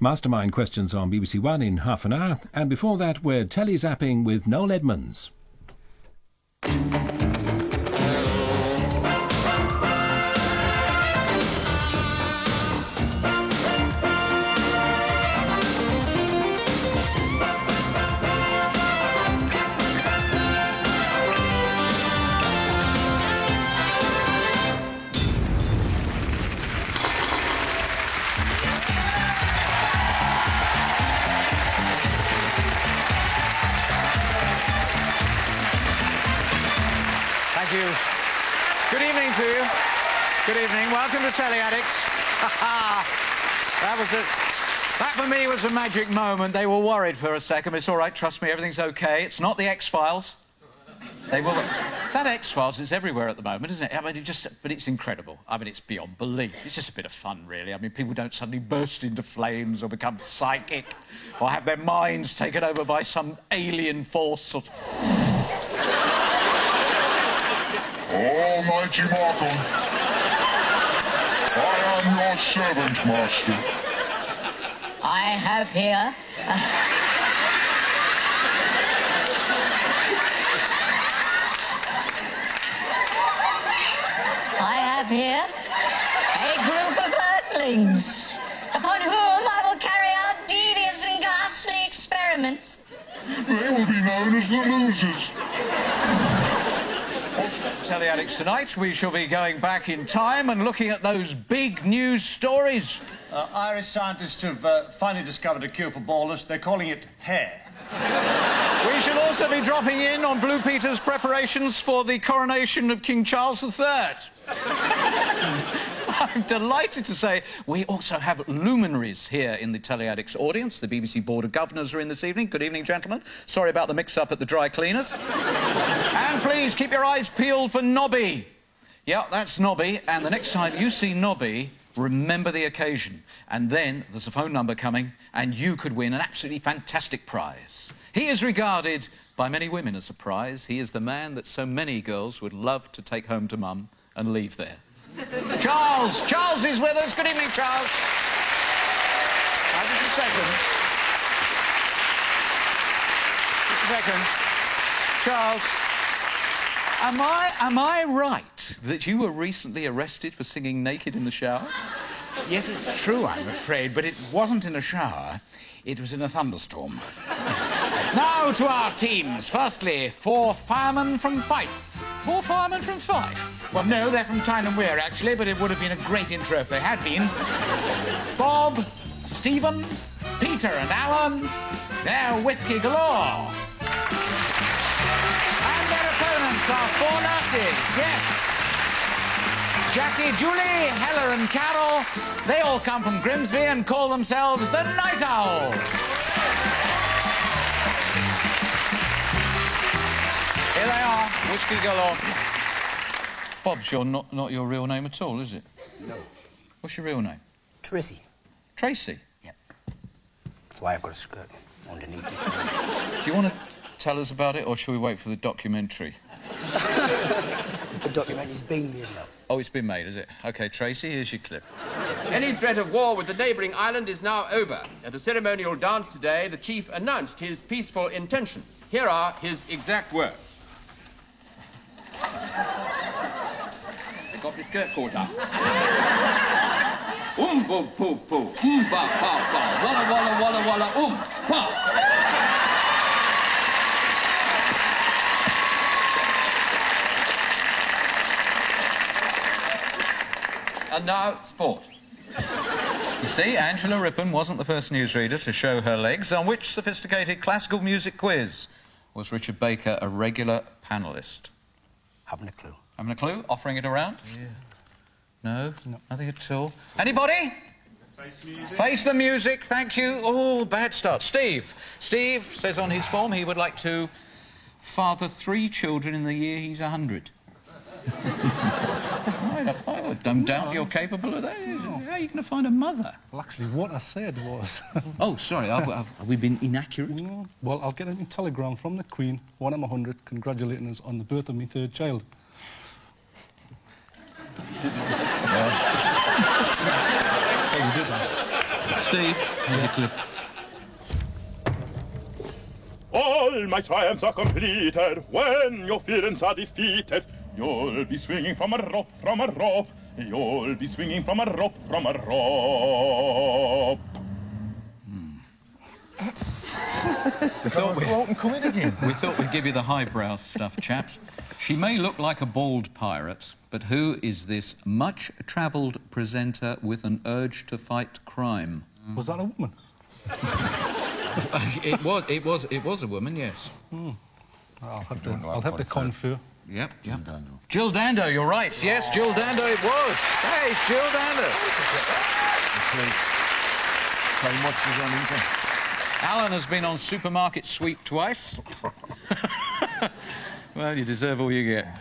Mastermind questions on BBC One in half an hour. And before that, we're Telly zapping with Noel Edmonds. Thank you. Good evening to you. Good evening. Welcome to Telly, Addicts. That for me was a magic moment. They were worried for a second. It's all right, trust me, everything's OK. It's not the X-Files. They will... That X-Files is everywhere at the moment, isn't it? I mean, but it's incredible. I mean, it's beyond belief. It's just a bit of fun, really. I mean, people don't suddenly burst into flames or become psychic or have their minds taken over by some alien force or... Almighty Markham, I am your servant, master. I have here... a group of earthlings, upon whom I will carry out devious and ghastly experiments. They will be known as the losers. Telly Addicts tonight, we shall be going back in time and looking at those big news stories. Irish scientists have finally discovered a cure for baldness. They're calling it hair. We shall also be dropping in on Blue Peter's preparations for the coronation of King Charles III. I'm delighted to say we also have luminaries here in the Telly Addicts audience. The BBC Board of Governors are in this evening. Good evening, gentlemen. Sorry about the mix-up at the dry cleaners. And please keep your eyes peeled for Nobby. Yeah, that's Nobby. And the next time you see Nobby, remember the occasion. And then there's a phone number coming, and you could win an absolutely fantastic prize. He is regarded by many women as a prize. He is the man that so many girls would love to take home to mum and leave there. Charles! Charles is with us. Good evening, Charles. Now, just a second. Just a second. Charles, am I right that you were recently arrested for singing naked in the shower? Yes, it's true, I'm afraid, but it wasn't in a shower. It was in a thunderstorm. Now to our teams. Firstly, 4 firemen from Fife. 4 firemen from Fife? Well, no, they're from Tyne and Wear, actually, but it would have been a great intro if they had been. Bob, Stephen, Peter and Alan, they're whiskey galore. And their opponents are 4 nurses, yes. Jackie, Julie, Hella and Carol, they all come from Grimsby and call themselves the Night Owls. Here they are, whiskey galore. Bob's not your real name at all, is it? No. What's your real name? Tracy. Tracy? Yep. That's why I've got a skirt underneath it. Do you want to tell us about it, or shall we wait for the documentary? The documentary's been made now. Oh, it's been made, is it? OK, Tracy, here's your clip. Any threat of war with the neighbouring island is now over. At a ceremonial dance today, the chief announced his peaceful intentions. Here are his exact words. Got my skirt caught up. Bo po po, ba pa pa, walla walla walla walla pa. And now, sport. You see, Angela Rippon wasn't the first newsreader to show her legs. On which sophisticated classical music quiz was Richard Baker a regular panellist? Haven't a clue. Having a clue? Offering it around? Yeah. No? Nothing at all. Anybody? Face music. Face the music, thank you. Oh, bad start. Steve. Steve says on his form he would like to father 3 children in the year he's 100. I don't doubt you're capable of that. How are you going to find a mother? Well, actually, what I said was... Oh, sorry, have we been inaccurate? Well, I'll get a telegram from the Queen when I'm 100 congratulating us on the birth of my 3rd child. Oh, you did that. Steve, here's your clip. All my triumphs are completed when your feelings are defeated. You'll be swinging from a rope, from a rope. You'll be swinging from a rope, from a rope. We thought won't come in again. we thought we'd give you the highbrow stuff, chaps. She may look like a bald pirate, but who is this much-travelled presenter with an urge to fight crime? Was that a woman? It was a woman, yes. I'll have to confer. Yep. Jill Dando, you're right. Yes, Jill Dando it was. Hey, it's Jill Dando. How much is on income? Alan has been on Supermarket Sweep twice. Well, you deserve all you get.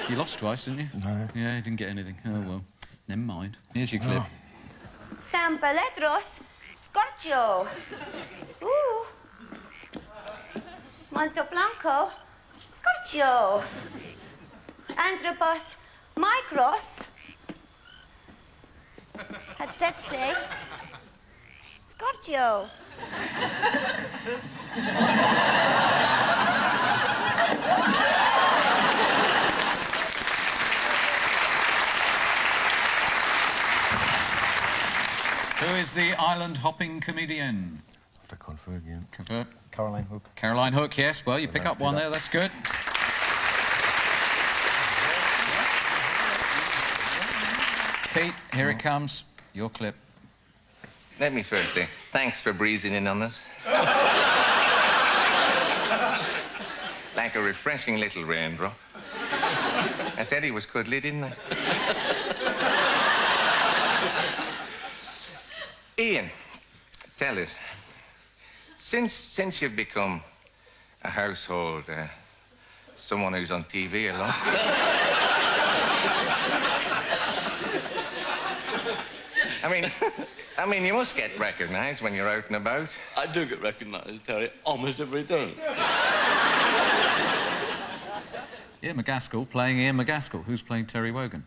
You lost twice, didn't you? No. Yeah, you didn't get anything. Oh, well. Never mind. Here's your clip. San Peledros, Scorchio. Monte Blanco, Scorchio. Anthropos, Micros. Hatsetse, Scorchio. Who is the island-hopping comedian? Have to confer again. Confer. Caroline Hook. Caroline Hook, yes. Well, you pick up one there. That's good. Pete, here it comes. Your clip. Let me first say, thanks for breezing in on us. Like a refreshing little raindrop. I said he was cuddly, didn't I? Ian, tell us, since you've become a household, someone who's on TV a lot, I mean, you must get recognised when you're out and about. I do get recognised, Terry, almost every day. Ian McGaskill playing Ian McGaskill. Who's playing Terry Wogan?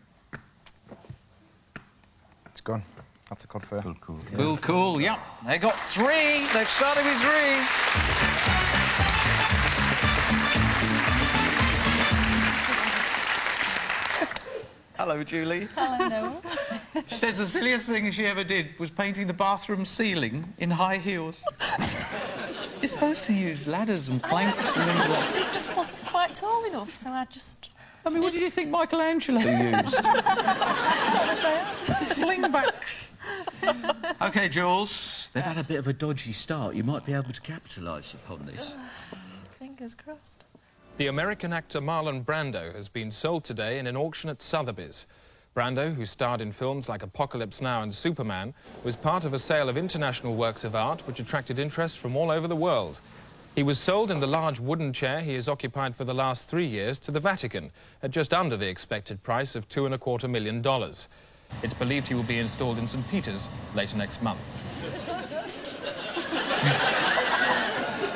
It's gone. Have to confer. Cool. Bill Cool, yep. They got 3. They've started with 3. Hello, Julie. Hello, Noel. She says the silliest thing she ever did was painting the bathroom ceiling in high heels. You're supposed to use ladders and planks and things like that. It just wasn't quite tall enough, so I just... I mean, what did you think Michelangelo used? Slingbacks. OK, Jules, they've had a bit of a dodgy start. You might be able to capitalise upon this. Fingers crossed. The American actor Marlon Brando has been sold today in an auction at Sotheby's. Brando, who starred in films like Apocalypse Now and Superman, was part of a sale of international works of art which attracted interest from all over the world. He was sold in the large wooden chair he has occupied for the last 3 years to the Vatican at just under the expected price of $2.25 million. It's believed he will be installed in St. Peter's later next month.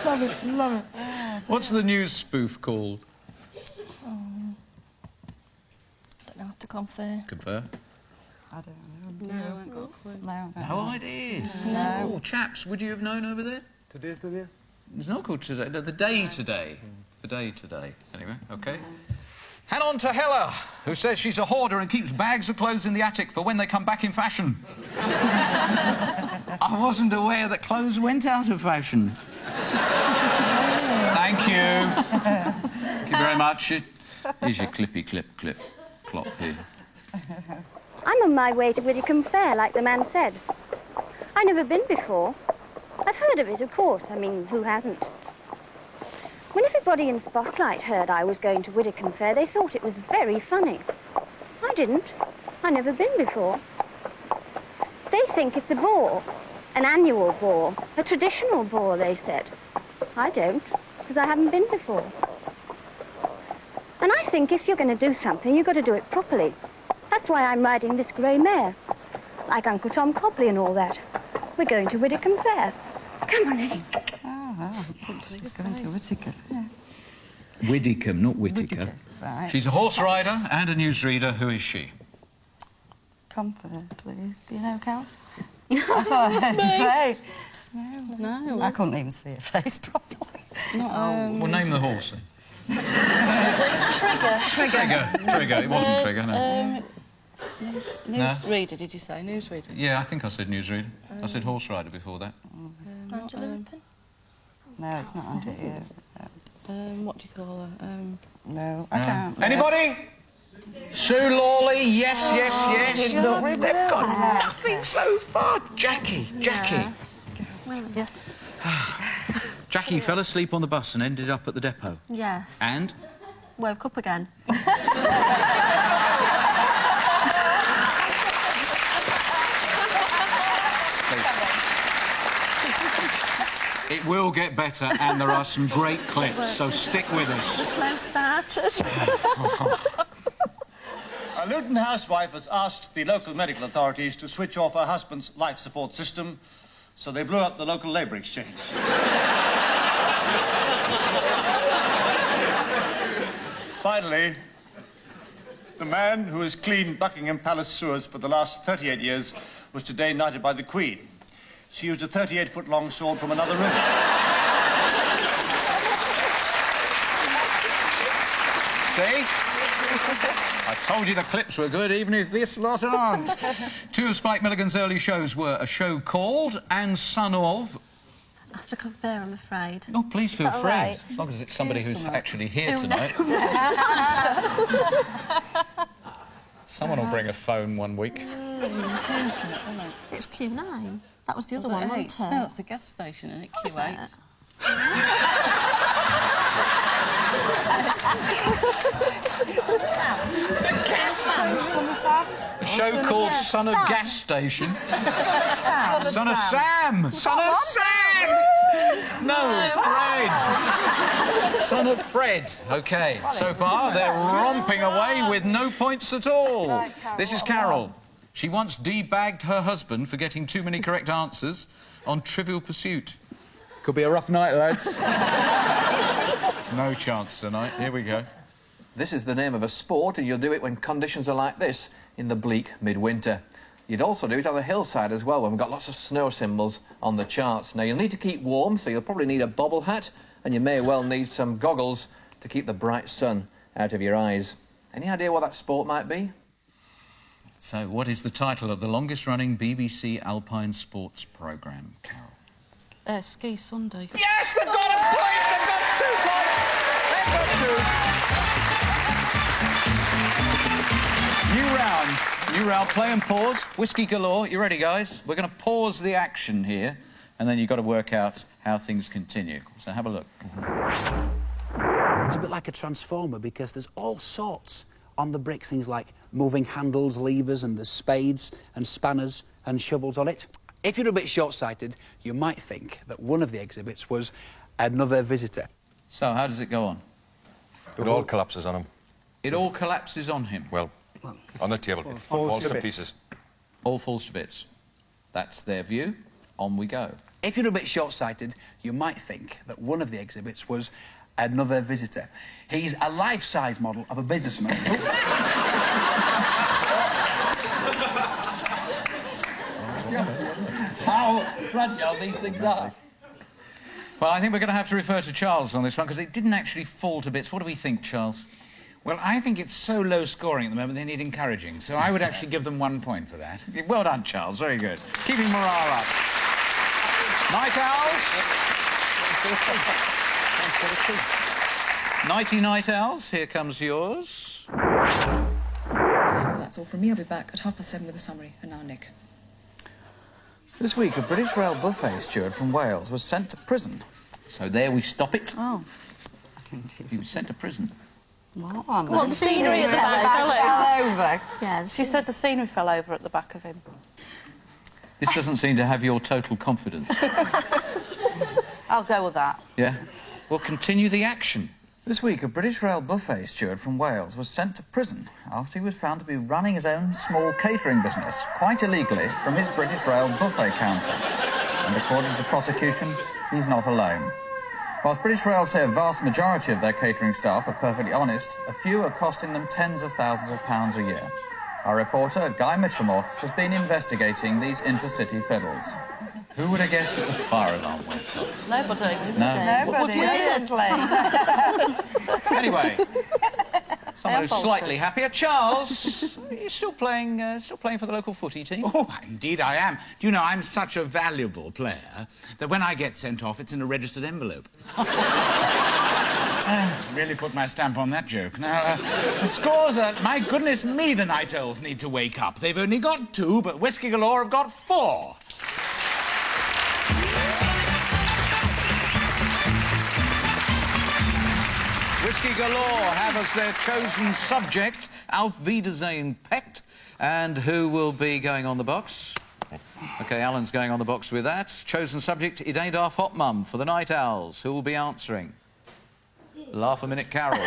Love it, love it. What's the news spoof called? Don't know, have to confer. Confer? I don't know. No, I haven't got a clue. No ideas? No. Oh, chaps, would you have known over there? Today's the day. It's not called today. No, the day today. The day today. Anyway, OK. Head on to Hella, who says she's a hoarder and keeps bags of clothes in the attic for when they come back in fashion. I wasn't aware that clothes went out of fashion. Thank you. Thank you very much. Here's your clippy clip clop here. I'm on my way to Widdicombe Fair, like the man said. I've never been before. I've heard of it, of course. I mean, who hasn't? When everybody in Spotlight heard I was going to Widdicombe Fair, they thought it was very funny. I didn't. I've never been before. They think it's a ball, an annual ball, a traditional ball, they said. I don't, because I haven't been before. And I think if you're going to do something, you've got to do it properly. That's why I'm riding this grey mare, like Uncle Tom Copley and all that. We're going to Widdicombe Fair. Come on, Eddie. She's going to Whittaker. Yeah. Widdicombe, not Whittaker. Right. She's a horse rider and a newsreader. Who is she? Comfort, please. Do you know, Cal? I thought I heard you say. No. I couldn't even see her face properly. Well, name the horse then. Trigger. It wasn't Trigger, no. Newsreader, did you say? Newsreader? Yeah, I think I said newsreader. I said horse rider before that. Angela Rippon? No, it's not under you. What do you call her? No, I can't. Anybody? Sue Lawley, yes. Look, they've got nothing so far. Jackie. Well, yeah. Jackie fell asleep on the bus and ended up at the depot. Yes. And? Woke up again. It will get better, and there are some great clips, so stick with us. Slow starters. A Luton housewife has asked the local medical authorities to switch off her husband's life support system, so they blew up the local labour exchange. Finally, the man who has cleaned Buckingham Palace sewers for the last 38 years was today knighted by the Queen. She used a 38-foot-long sword from another room. See? I told you the clips were good, even if this lot aren't. Two of Spike Milligan's early shows were A Show Called and Son of... I have to confer, I'm afraid. Oh, please feel free. Right? As long as it's somebody who's actually here tonight. Someone will bring a phone one week. It's Q9. That was the other one, wasn't it? No, it's a gas station, isn't it? Q8. A show called Son of Gas Station. Son of Sam! Son of Sam! No, Fred! Son of Fred. OK, so far they're romping away with no points at all. This is Carol. She once debagged her husband for getting too many correct answers on Trivial Pursuit. Could be a rough night, lads. No chance tonight. Here we go. This is the name of a sport, and you'll do it when conditions are like this in the bleak midwinter. You'd also do it on the hillside as well, when we've got lots of snow symbols on the charts. Now, you'll need to keep warm, so you'll probably need a bobble hat, and you may well need some goggles to keep the bright sun out of your eyes. Any idea what that sport might be? So, what is the title of the longest-running BBC Alpine sports programme, Carol? Ski Sunday. Yes, they've got a point! They've got 2 points! They've got 2. New round, play and pause, whiskey galore. You ready, guys? We're going to pause the action here, and then you've got to work out how things continue. So have a look. It's a bit like a transformer because there's all sorts on the bricks, things like moving handles, levers, and there's spades and spanners and shovels on it. If you're a bit short-sighted, you might think that one of the exhibits was another visitor. So, how does it go on? It all collapses on him. It all collapses on him? Well, on the table. It falls to pieces. All falls to bits. That's their view. On we go. If you're a bit short-sighted, you might think that one of the exhibits was another visitor. He's a life-size model of a businessman. How fragile these things are. Well, I think we're going to have to refer to Charles on this one, because it didn't actually fall to bits. What do we think, Charles? Well, I think it's so low scoring at the moment they need encouraging, so I would actually give them 1 point for that. Well done, Charles. Very good. Keeping morale up. Night owls. Nighty night owls. Here comes yours. That's all from me. I'll be back at 7:30 with a summary. And now, Nick. This week, a British Rail buffet steward from Wales was sent to prison. So there we stop it. Oh. He was sent to prison. Well, the scenery at the back fell over. Yeah, she said the scenery fell over at the back of him. This doesn't seem to have your total confidence. I'll go with that. Yeah? We'll continue the action. This week, a British Rail buffet steward from Wales was sent to prison after he was found to be running his own small catering business, quite illegally, from his British Rail buffet counter. And according to the prosecution, he's not alone. Whilst British Rail say a vast majority of their catering staff are perfectly honest, a few are costing them tens of thousands of pounds a year. Our reporter, Guy Mitchelmore, has been investigating these intercity fiddles. Who would have guessed that the fire alarm went off? Nobody. No. Nobody, honestly. Anyway, someone who's bullshit. slightly happier. Charles, are you still playing for the local footy team? Oh, indeed I am. Do you know, I'm such a valuable player that when I get sent off, it's in a registered envelope. Really put my stamp on that joke. Now, the scores are... My goodness me, the Night Owls need to wake up. They've only got 2, but Whiskey Galore have got 4. Whiskey Galore have as their chosen subject Auf Wiedersehen Pet, and who will be going on the box? OK, Alan's going on the box with that. Chosen subject, It Ain't Half Hot Mum for the Night Owls. Who will be answering? Laugh a minute, Carol.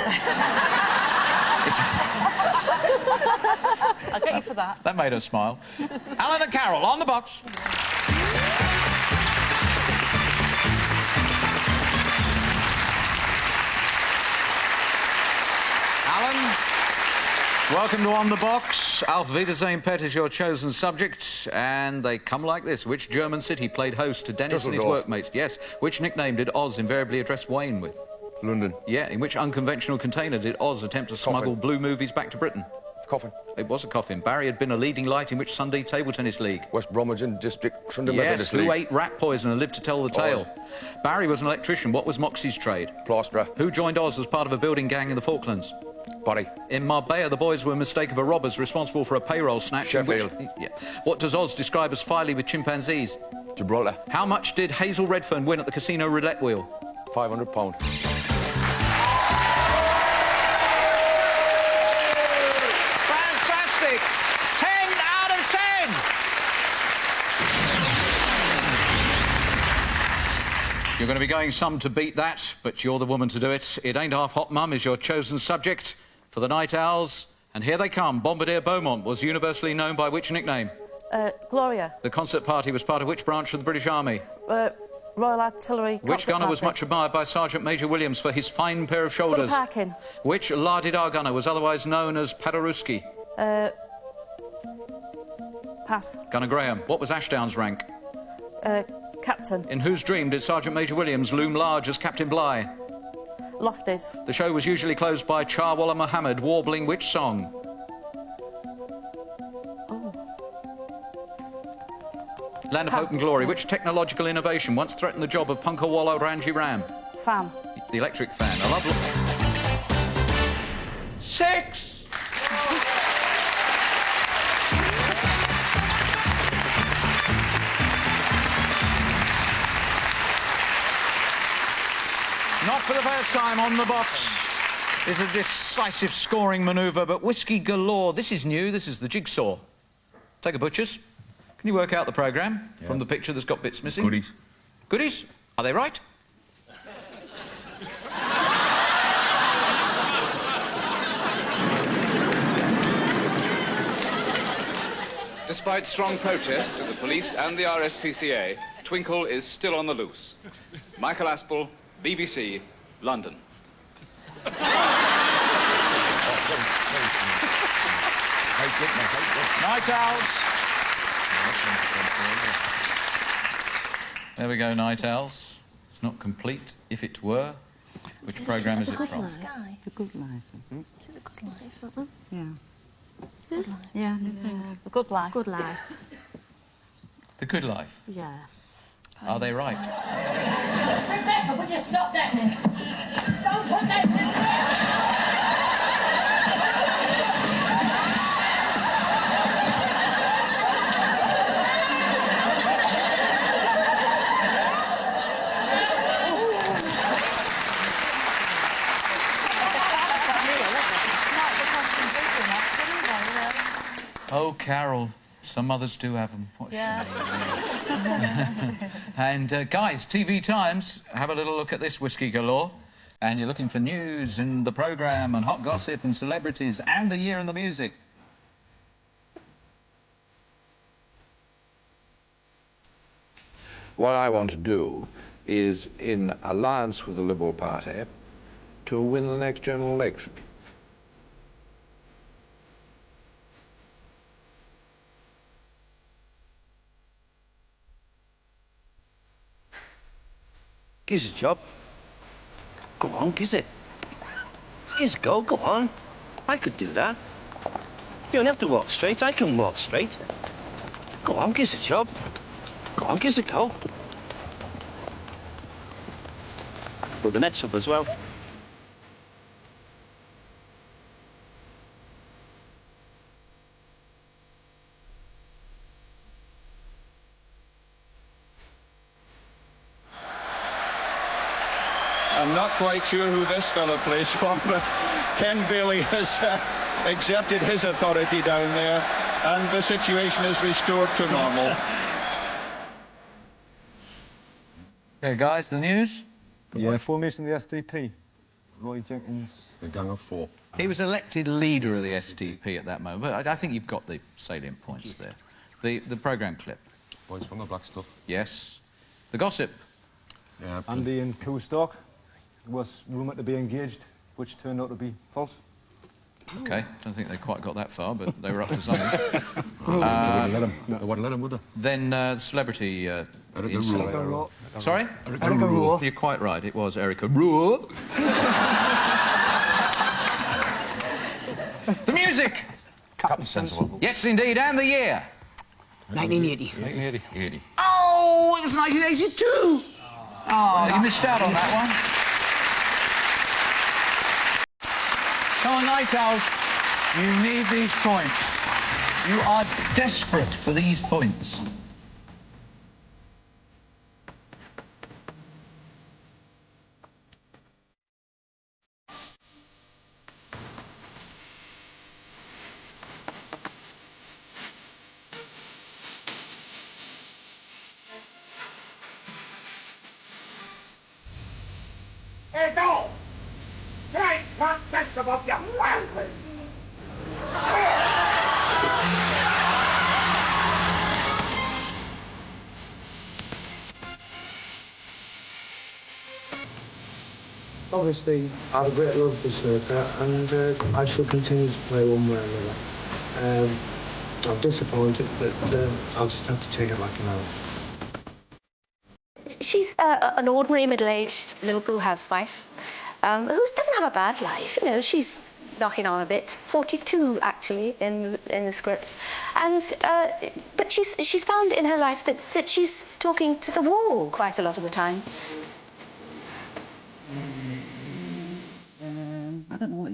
I'll get you for that. That made her smile. Alan and Carol, on the box. Alan, welcome to On the Box. Auf Wiedersehen Pet is your chosen subject, and they come like this. Which German city played host to Dennis and his workmates? Yes. Which nickname did Oz invariably address Wayne with? London. Yeah. In which unconventional container did Oz attempt to smuggle blue movies back to Britain? Coffin. It was a coffin. Barry had been a leading light in which Sunday table tennis league? West Bromwich District Sunday Yes, Methodist who League. ate rat poison and lived to tell the tale? Barry was an electrician. What was Moxie's trade? Plasterer. Who joined Oz as part of a building gang in the Falklands? Barry. In Marbella, the boys were mistaken for robbers responsible for a payroll snatch. Sheffield. What does Oz describe as Filey with chimpanzees? Gibraltar. How much did Hazel Redfern win at the casino roulette wheel? £500. Fantastic! 10 out of 10! You're going to be going some to beat that, but you're the woman to do it. It Ain't Half Hot Mum is your chosen subject for the Night Owls. And here they come. Bombardier Beaumont was universally known by which nickname? Gloria. The concert party was part of which branch of the British Army? Royal Artillery. Which gunner was much admired by Sergeant Major Williams for his fine pair of shoulders? Parkin. Which Lardidar gunner was otherwise known as Paderewski? Pass. Gunner Graham. What was Ashdown's rank? Captain. In whose dream did Sergeant Major Williams loom large as Captain Bligh? Lofties. The show was usually closed by Charwalla Mohammed warbling which song? Land of Hope and Glory. Which technological innovation once threatened the job of Punkawalla Ranji Ram? Fan. The electric fan. I love... 6! Not for the first time on the box is a decisive scoring manoeuvre, but Whiskey Galore, this is new, this is the jigsaw. Take a butcher's. Can you work out the programme from the picture that's got bits missing? Goodies. Goodies? Are they right? Despite strong protest of the police and the RSPCA, Twinkle is still on the loose. Michael Aspel, BBC, London. Night Owls. There we go, Night Owls. It's not complete, if it were. Which programme is it from? The Good Life, is it? Is it The Good Life? Yeah. Good Life. Yeah, The Good Life. Good Life. The Good Life. Yes. Are they right? Rebecca, would you stop that? Don't put that... Oh, Carol, some mothers do have them. What Yeah. And, guys, TV Times, have a little look at this Whiskey Galore. And you're looking for news and the programme and hot gossip and celebrities and the year in the music. What I want to do is, in alliance with the Liberal Party, to win the next general election. Gives a job. Go on, gives it. Yes, go on. I could do that. You don't have to walk straight, I can walk straight. Go on, gives a job. Go on, gives a go. Put the nets up as well. I'm not quite sure who this fellow plays for, but Ken Bailey has accepted his authority down there, and the situation is restored to normal. Okay, guys, the news? Yeah, formation of the SDP. Roy Jenkins. The Gang of Four. He was elected leader of the SDP at that moment. But I think you've got the salient points there. The programme clip. Boys from the black stuff. Yes. The gossip. Yeah. Andy and Coulstock was rumoured to be engaged, which turned out to be false. OK, don't think they quite got that far, but they were up to something. They wouldn't let him, would they? Then celebrity Erica Rowe. Sorry? Erica Rowe. You're quite right, it was Erica Rowe. The music! Captain Sensible. Yes, indeed, and the year? 1980. 1980. Oh, it was 1982! Oh, you missed out on that one. Come on, Night Owls. You need these points. You are desperate for these points. Hey, go! Take that mess above your family! Obviously, I have a great love for snooker, and I shall continue to play one way or another. I'm disappointed, but I'll just have to take it like an hour. She's an ordinary middle-aged Liverpool housewife who doesn't have a bad life. You know, she's knocking on a bit. 42, actually, in the script. And but she's found in her life that she's talking to the wall quite a lot of the time. I don't know what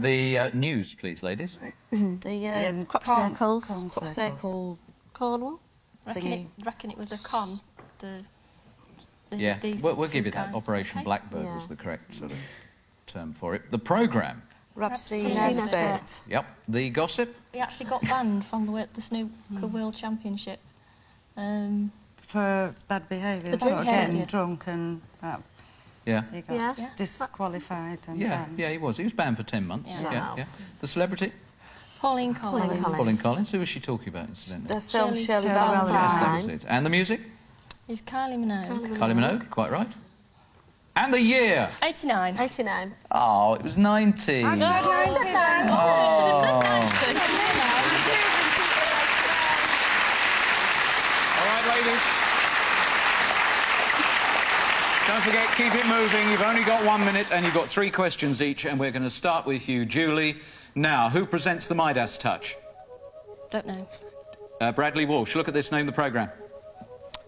The news, please, ladies. The crop circle, Cornwall. Reckon it was a con. Yeah, we'll give you that. guys. Operation Okay. Blackbird was the correct sort of term for it. The programme. Rapsy Nesbitt. Yep. The gossip. He actually got banned from the snooker World Championship. For bad behaviour, For sort of behaviour. getting drunk and that. Yeah. He got disqualified and Yeah, banned. yeah, he was. He was banned for 10 months. Yeah. Yeah, yeah. The celebrity. Pauline Collins. Pauline Collins. Who was she talking about, incidentally? The film Shirley Yes, that was Valentine. it. And the music. He's Kylie Minogue. Kylie Minogue. Quite right. And the year. 89. 89. Oh, it was 90. I said 90 then. All right, ladies. Don't forget, keep it moving. You've only got 1 minute and you've got 3 questions each, and we're going to start with you, Julie. Now, who presents the Midas Touch? Don't know. Bradley Walsh. Look at this, name the programme.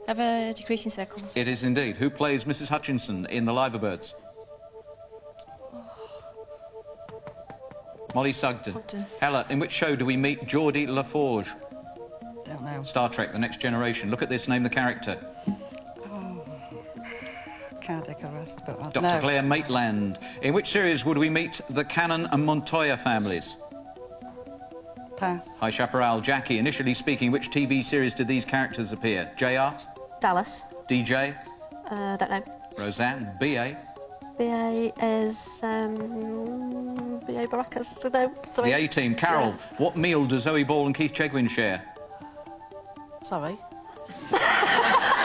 Ever decreasing circles. It is indeed. Who plays Mrs. Hutchinson in The Liverbirds? Molly Sugden. Sugden. Ella, in which show do we meet Geordie LaForge? Don't know. Star Trek, The Next Generation. Look at this, name the character. Can't take a rest, but Dr. no. Claire Maitland. In which series would we meet the Cannon and Montoya families? Pass. Hi, Chaparral. Jackie, initially speaking, which TV series did these characters appear? JR? Dallas. DJ? Don't know. Roseanne? BA? BA is BA Baracus. No, sorry. The A-Team. Carol, what meal do Zoe Ball and Keith Chegwin share? Sorry.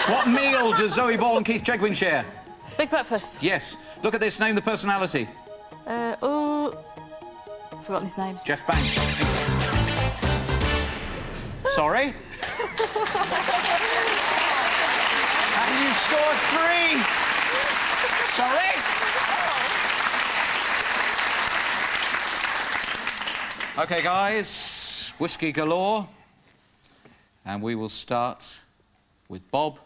What meal do Zoe Ball and Keith Chegwin share? Big breakfast. Yes. Look at this, name the personality. Forgotten his name. Jeff Banks. Sorry? And you scored 3! Sorry? OK, guys, whiskey galore. And we will start with Bob.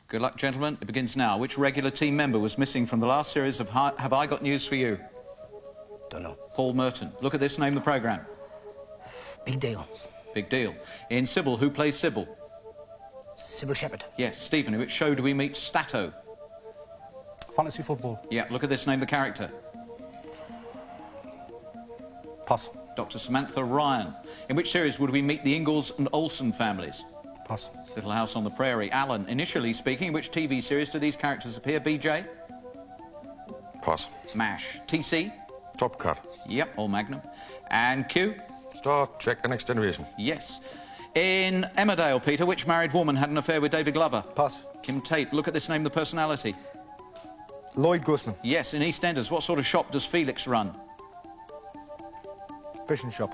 Good luck, gentlemen. It begins now. Which regular team member was missing from the last series of Have I Got News for You? Don't know. Paul Merton. Look at this, name the programme. Big deal. Big deal. In Sybil, who plays Sybil? Sybil Shepherd. Yes. Stephen, in which show do we meet Stato? Fantasy football. Yeah, look at this, name the character. Pass. Dr. Samantha Ryan. In which series would we meet the Ingalls and Olsen families? Pass. Little House on the Prairie. Alan, initially speaking, in which TV series do these characters appear? BJ? Pass. MASH. TC? Top Cut. Yep, all Magnum. And Q? Star Trek The Next Generation. Yes. In Emmerdale, Peter, which married woman had an affair with David Glover? Pass. Kim Tate. Look at this, name the personality. Lloyd Grossman. Yes. In EastEnders, what sort of shop does Felix run? Fishing shop.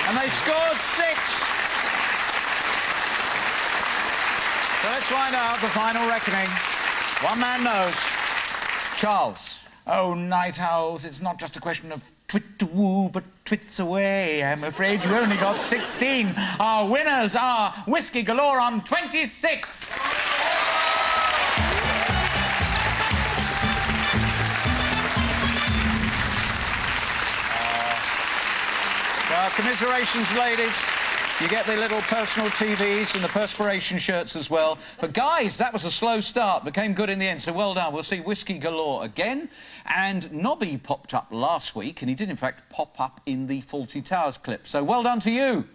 And they scored 6. So let's find out the final reckoning. One man knows. Charles. Oh, night owls, it's not just a question of twit-to-woo, but twits away. I'm afraid you only got 16. Our winners are Whiskey Galore on 26. Well, commiserations, ladies. You get the little personal TVs and the perspiration shirts as well. But, guys, that was a slow start, but came good in the end, so well done. We'll see Whiskey Galore again. And Nobby popped up last week, and he did, in fact, pop up in the Fawlty Towers clip. So well done to you.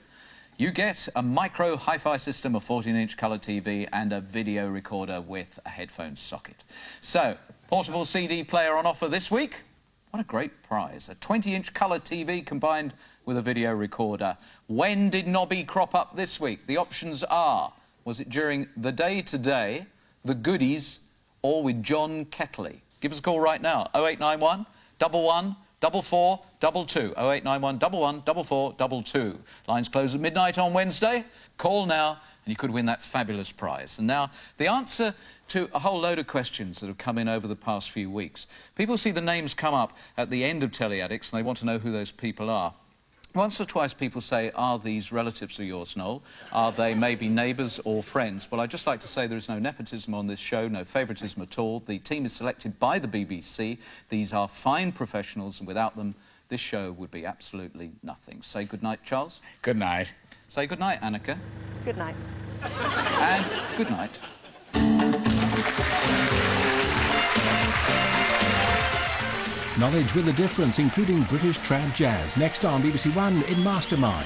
You get a micro hi-fi system, a 14-inch colour TV, and a video recorder with a headphone socket. So, portable CD player on offer this week. What a great prize. A 20-inch colour TV combined with a video recorder. When did Nobby crop up this week? The options are, was it during the day today, the goodies, or with John Kettley? Give us a call right now, 0891 11 44 22. 0891 11 44 22. Lines close at midnight on Wednesday. Call now and you could win that fabulous prize. And now, the answer to a whole load of questions that have come in over the past few weeks. People see the names come up at the end of Telly Addicts and they want to know who those people are. Once or twice people say, are these relatives of yours, Noel? Are they maybe neighbours or friends? Well, I'd just like to say there is no nepotism on this show, no favouritism at all. The team is selected by the BBC. These are fine professionals, and without them, this show would be absolutely nothing. Say good night, Charles. Good night. Say good night, Annika. Good night. And good night. Knowledge with a difference, including British trad jazz. Next on BBC One in Mastermind.